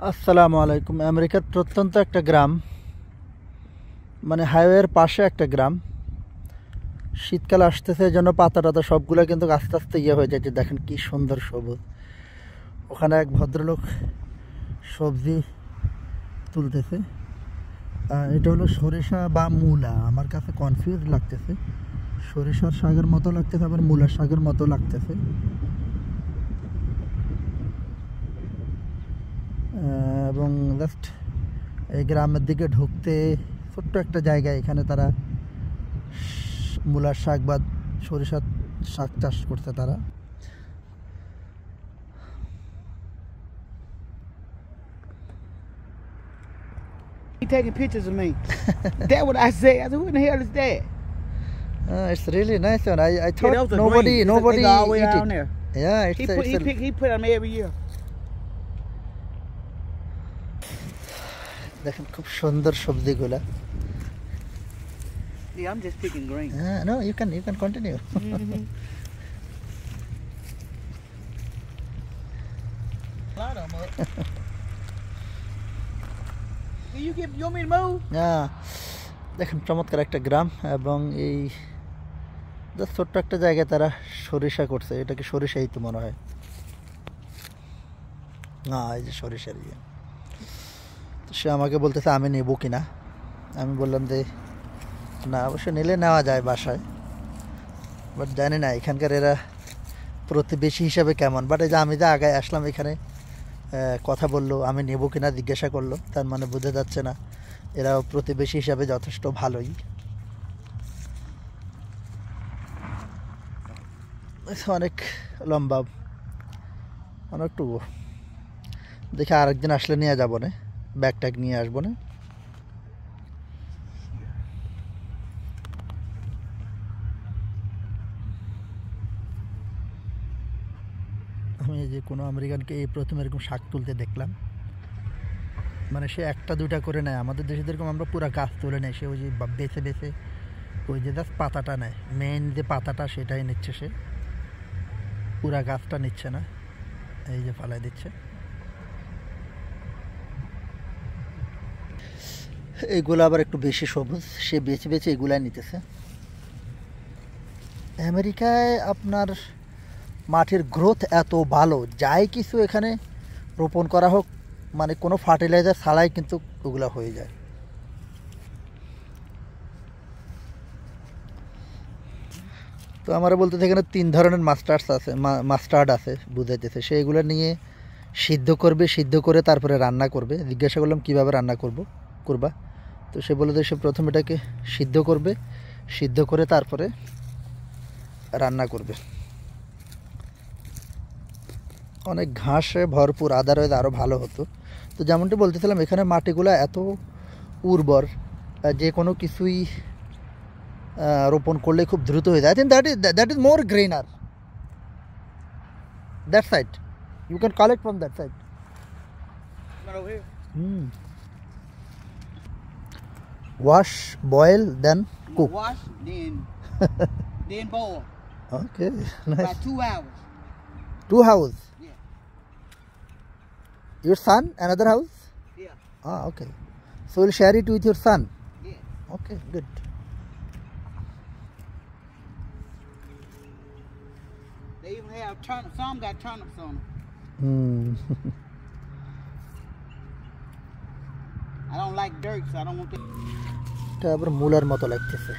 আসসালামু আলাইকুম। আমেরিকার প্রত্যন্ত একটা গ্রাম, মানে হাইওয়ের পাশে একটা গ্রাম। শীতকাল আসতেছে, জন্য পাতা টাতা সবগুলো কিন্তু আস্তে আস্তে হয়ে যাচ্ছে। দেখেন কি সুন্দর সবুজ। ওখানে এক ভদ্রলোক সবজি তুলতেছে। এটা হলো সরিষা বা মূলা, আমার কাছে কনফিউজ লাগতেছে। সরিষার শাকের মতো লাগতেছে, আবার মূলার শাকের মতো লাগতেছে। এবং জাস্ট এই গ্রামের দিকে ঢুকতে ছোট্ট একটা জায়গায়, এখানে তারা মূলার শাক বা সরিষার শাক চাষ করছে তারা। He taking pictures of me. That's what I said. I said, who in the hell is that? It's really nice one. I Yeah, thought that was a nobody green. It's a nigga all the way eat down it. there. Yeah, He put them every year. দেখেন খুব সুন্দর সবজিগুলা। Yeah, I'm just picking green. No, you can continue. Mm-hmm. You want me to move? দেখেন চমৎকার একটা গ্রাম, এবং এই ছোট্ট একটা জায়গায় তারা সরিষা করছে। এটাকে সরিষাই তো মনে হয়। না, এই যে সরিষার তো সে আমাকে বলতেছে আমি নেবো কিনা। আমি বললাম যে না, অবশ্য নিলে নেওয়া যায় বাসায়, বাট জানি না এখানকার এরা প্রতিবেশী হিসাবে কেমন। বাট এই যে আমি যে আগে আসলাম, এখানে কথা বললো, আমি নেবো কিনা জিজ্ঞাসা করলো, তার মানে বোঝা যাচ্ছে না এরাও প্রতিবেশী হিসাবে যথেষ্ট ভালোই। অনেক লম্বা, অনেকটুকু। দেখে আরেকদিন আসলে নিয়ে যাবো না, ব্যাগ ট্যাগ নিয়ে আসবো না। আমি যে কোনো আমেরিকানকে এই প্রথম এরকম শাক তুলতে দেখলাম, মানে সে একটা দুইটা করে নেয়। আমাদের দেশে যেরকম আমরা পুরো গাছ তুলে নেয়, সে ওই যে বেছে বেছে ওই যে জাস্ট পাতাটা নেয়, মেন যে পাতাটা সেটাই নিচ্ছে সে, পুরা গাছটা নিচ্ছে না। এই যে ফালাই দিচ্ছে। এগুলো আবার একটু বেশি সবুজ, সে বেছে বেছে এগুলাই নিতেছে। আমেরিকায় আপনার মাটির গ্রোথ এত ভালো, যাই কিছু এখানে রোপণ করা হোক, মানে কোনো ফার্টিলাইজার ছাড়াই কিন্তু ওগুলো হয়ে যায়। তো আমরা বলতে এখানে 3 ধরনের মাস্টার্ড আছে বুঝাইতেছে। সেইগুলো নিয়ে সিদ্ধ করবে, সিদ্ধ করে তারপরে রান্না করবে। জিজ্ঞাসা করলাম কীভাবে রান্না করবা। তো সে বলে যে সে প্রথম এটাকে সিদ্ধ করবে, সিদ্ধ করে তারপরে রান্না করবে। অনেক ঘাসে ভরপুর, আদারওয়াইজ আরও ভালো হতো। তো যেমনটি বলতেছিলাম, এখানে মাটিগুলো এত উর্বর, যে কোনো কিছুই রোপণ করলে খুব দ্রুত হয়ে যায়। I think that is more greener that side. You can collect from that side. Wash, boil, then cook. Wash, then boil. Okay, nice. About 2 hours. 2 hours. Yeah. Your son, another house? Yeah. Okay. So you'll share it with your son? Yeah. Okay, good. They even have turnips. Some got turnips on them. I don't like dirt, so I don't want to. এটা আবার মূলার মতো লাগতেছে।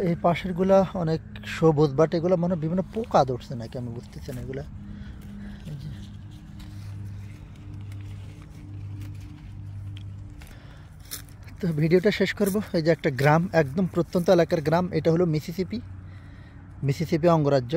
এই পাশেরগুলা অনেক সবুজ, but এগুলো মনে বিভিন্ন পোকা ধরছে নাকি, আমি বুঝতেছি না এগুলা। তো ভিডিওটা শেষ করব। এই যে একটা গ্রাম, একদম প্রত্যন্ত এলাকার গ্রাম, এটা হলো মিসিসিপি অঙ্গরাজ্য।